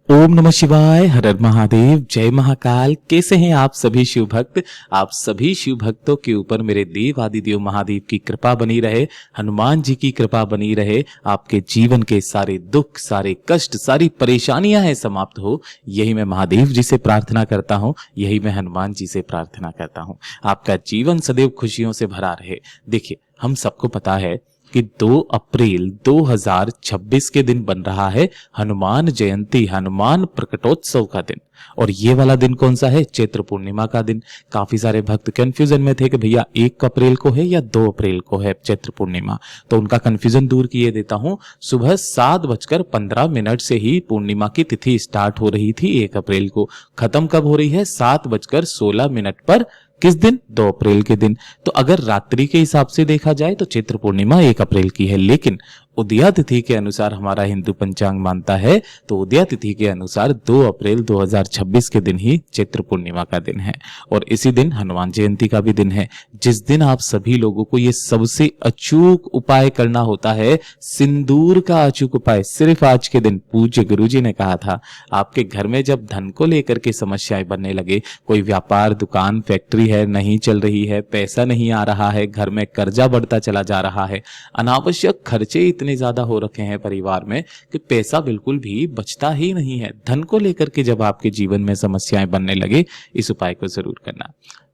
ओम नमः शिवाय, हर हर महादेव, जय महाकाल। कैसे हैं आप सभी शिव भक्त। आप सभी शिव भक्तों के ऊपर मेरे देव आदिदेव महादेव की कृपा बनी रहे, हनुमान जी की कृपा बनी रहे। आपके जीवन के सारे दुख, सारे कष्ट, सारी परेशानियां हैं समाप्त हो, यही मैं महादेव जी से प्रार्थना करता हूं, यही मैं हनुमान जी से प्रार्थना करता हूं। आपका जीवन सदैव खुशियों से भरा रहे। देखिए, हम सबको पता है कि 2 अप्रैल 2026 के दिन बन रहा है हनुमान जयंती, हनुमान प्रकटोत्सव का दिन। और ये वाला दिन कौन सा है? चैत्र पूर्णिमा का दिन। काफी सारे भक्त कंफ्यूजन में थे कि भैया 1 अप्रैल को है या 2 अप्रैल को है चैत्र पूर्णिमा। तो उनका कंफ्यूजन दूर किए देता हूं। सुबह 7:15 से ही पूर्णिमा की तिथि स्टार्ट हो रही थी 1 अप्रैल को। खत्म कब हो रही है? 7:16 पर। किस दिन? 2 अप्रैल के दिन। तो अगर रात्रि के हिसाब से देखा जाए तो चैत्र पूर्णिमा 1 अप्रैल की है, लेकिन उदया तिथि के अनुसार हमारा हिंदू पंचांग मानता है तो उदया तिथि के अनुसार 2 अप्रैल 2026 के दिन ही चैत्र पूर्णिमा का दिन है। और इसी दिन हनुमान जयंती का भी दिन है, जिस दिन आप सभी लोगों को ये सबसे अचूक उपाय करना होता है, सिंदूर का अचूक उपाय। सिर्फ आज के दिन पूज्य गुरुजी ने कहा था, आपके घर में जब धन को लेकर के समस्याएं बनने लगे, कोई व्यापार, दुकान, फैक्ट्री है नहीं चल रही है, पैसा नहीं आ रहा है, घर में कर्जा बढ़ता चला जा रहा है, अनावश्यक खर्चे इतने ज्यादा हो रखे हैं परिवार में कि पैसा बिल्कुल भी बचता ही नहीं है। धन को लेकर के जब आपके जीवन में समस्याएं बनने लगे, इस उपाय को जरूर करना।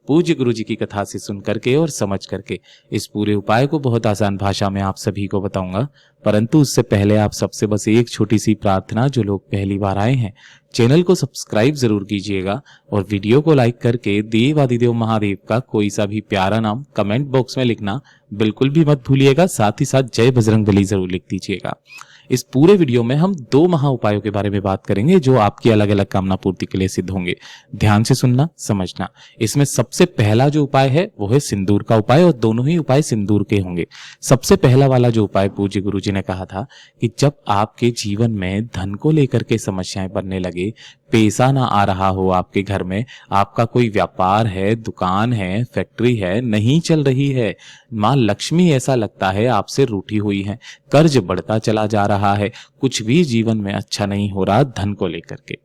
पूज्य गुरु जी की कथा से सुन करके और समझ करके इस पूरे उपाय को बहुत आसान भाषा में आप सभी को बताऊंगा, परंतु उससे पहले आप सबसे बस एक छोटी सी प्रार्थना। जो लोग पहली बार आए हैं, चैनल को सब्सक्राइब जरूर कीजिएगा और वीडियो को लाइक करके देव आदिदेव महादेव का कोई सा भी प्यारा नाम कमेंट बॉक्स में लिखना बिल्कुल भी मत भूलिएगा। साथ ही साथ जय बजरंगबली जरूर लिख दीजिएगा। इस पूरे वीडियो में हम 2 महा उपायों के बारे में बात करेंगे जो आपकी अलग अलग कामना पूर्ति के लिए सिद्ध होंगे। ध्यान से सुनना, समझना। इसमें सबसे पहला जो उपाय है वो है सिंदूर का उपाय, और दोनों ही उपाय सिंदूर के होंगे। सबसे पहला वाला जो उपाय पूज्य गुरुजी ने कहा था कि जब आपके जीवन में धन को लेकर के समस्याएं बनने लगे, पैसा ना आ रहा हो, आपके घर में आपका कोई व्यापार है, दुकान है, फैक्ट्री है, नहीं चल रही है, मां लक्ष्मी ऐसा लगता है आपसे रूठी हुई है, कर्ज बढ़ता चला जा रहा है, कुछ भी जीवन में अच्छा नहीं हो रहा धन को लेकर के,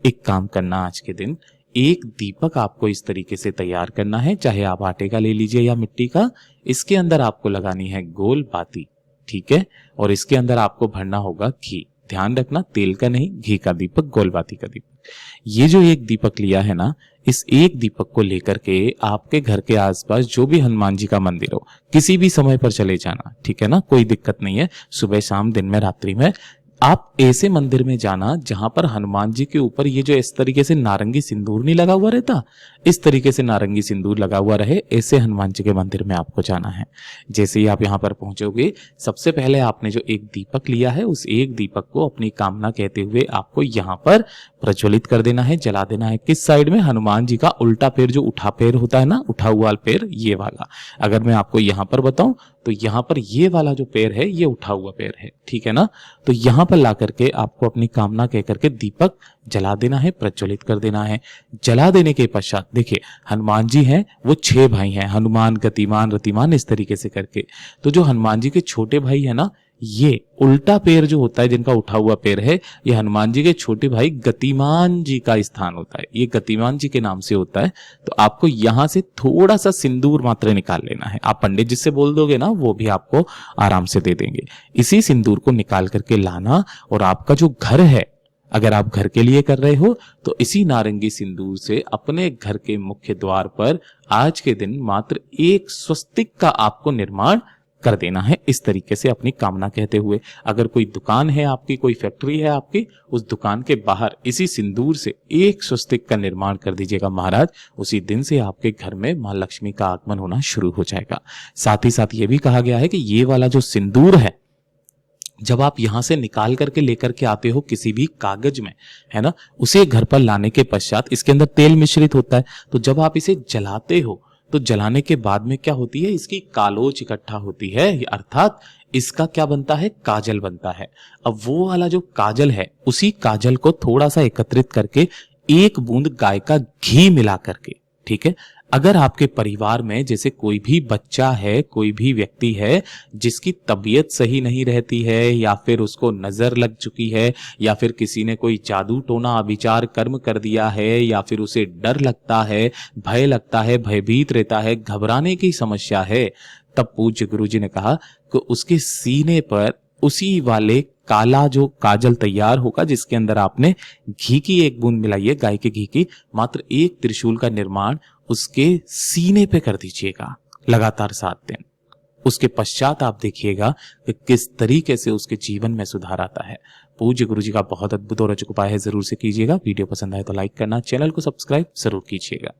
एक काम करना। आज के दिन एक दीपक आपको इस तरीके से तैयार करना है, चाहे आप आटे का ले लीजिए या मिट्टी का। इसके अंदर आपको लगानी है गोल बाती, ठीक है, और इसके अंदर आपको भरना होगा घी। ध्यान रखना, तेल का नहीं, घी का दीपक, गोल बाती का दीपक। ये जो एक दीपक लिया है ना, इस एक दीपक को लेकर के आपके घर के आसपास जो भी हनुमान जी का मंदिर हो, किसी भी समय पर चले जाना, ठीक है ना, कोई दिक्कत नहीं है। सुबह, शाम, दिन में, रात्रि में आप ऐसे मंदिर में जाना जहां पर हनुमान जी के ऊपर ये जो इस तरीके से नारंगी सिंदूर नहीं लगा हुआ रहता, इस तरीके से नारंगी सिंदूर लगा हुआ रहे, ऐसे हनुमान जी के मंदिर में आपको जाना है। जैसे ही आप यहां पर पहुंचोगे, सबसे पहले आपने जो एक दीपक लिया है, उस एक दीपक को अपनी कामना कहते हुए आपको यहां पर प्रज्वलित कर देना है, जला देना है। किस साइड में? हनुमान जी का उल्टा पैर, जो उठा पैर होता है ना, उठा हुआ पैर, ये वाला। अगर मैं आपको यहां पर बताऊं तो यहां पर ये वाला जो पैर है, ये उठा हुआ पैर है, ठीक है ना। तो यहां पर ला करके आपको अपनी कामना कह करके दीपक जला देना है, प्रज्वलित कर देना है। जला देने के पश्चात देखिए, हनुमान जी हैं वो 6 भाई हैं, हनुमान, गतिमान, रतिमान, इस तरीके से करके। तो जो हनुमान जी के छोटे भाई है ना, ये उल्टा पैर जो होता है, जिनका उठा हुआ पैर है, ये हनुमान जी के छोटे भाई गतिमान जी का स्थान होता है, ये गतिमान जी के नाम से होता है। तो आपको यहां से थोड़ा सा सिंदूर मात्र निकाल लेना है। आप पंडित जी से बोल दोगे ना, वो भी आपको आराम से दे देंगे। इसी सिंदूर को निकाल करके लाना, और आपका जो घर है, अगर आप घर के लिए कर रहे हो तो इसी नारंगी सिंदूर से अपने घर के मुख्य द्वार पर आज के दिन मात्र एक स्वस्तिक का आपको निर्माण कर देना है, इस तरीके से अपनी कामना कहते हुए। अगर कोई दुकान है आपकी, कोई फैक्ट्री है आपकी, उस दुकान के बाहर इसी सिंदूर से एक स्वस्तिक का निर्माण कर दीजिएगा महाराज। उसी दिन से आपके घर में मां लक्ष्मी का आगमन होना शुरू हो जाएगा। साथ ही साथ ये भी कहा गया है कि ये वाला जो सिंदूर है, जब आप यहां से निकाल करके लेकर के आते हो किसी भी कागज में, है ना, उसे घर पर लाने के पश्चात इसके अंदर तेल मिश्रित होता है। तो जब आप इसे जलाते हो तो जलाने के बाद में क्या होती है, इसकी कालोच इकट्ठा होती है, अर्थात इसका क्या बनता है, काजल बनता है। अब वो वाला जो काजल है, उसी काजल को थोड़ा सा एकत्रित करके 1 बूंद गाय का घी मिला करके, ठीक है। अगर आपके परिवार में जैसे कोई भी बच्चा है, कोई भी व्यक्ति है जिसकी तबीयत सही नहीं रहती है, या फिर उसको नजर लग चुकी है, या फिर किसी ने कोई जादू टोना अविचार कर्म कर दिया है, या फिर उसे डर लगता है, भय लगता है, भयभीत रहता है, घबराने की समस्या है, तब पूज्य गुरुजी ने कहा कि उसके सीने पर उसी वाले काला जो काजल तैयार होगा, जिसके अंदर आपने घी की एक बूंद मिलाई है, गाय के घी की, मात्र एक त्रिशूल का निर्माण उसके सीने पे कर दीजिएगा लगातार 7 दिन। उसके पश्चात आप देखिएगा कि किस तरीके से उसके जीवन में सुधार आता है। पूज्य गुरुजी का बहुत अद्भुत और अचूक उपाय है, जरूर से कीजिएगा। वीडियो पसंद आए तो लाइक करना, चैनल को सब्सक्राइब जरूर कीजिएगा।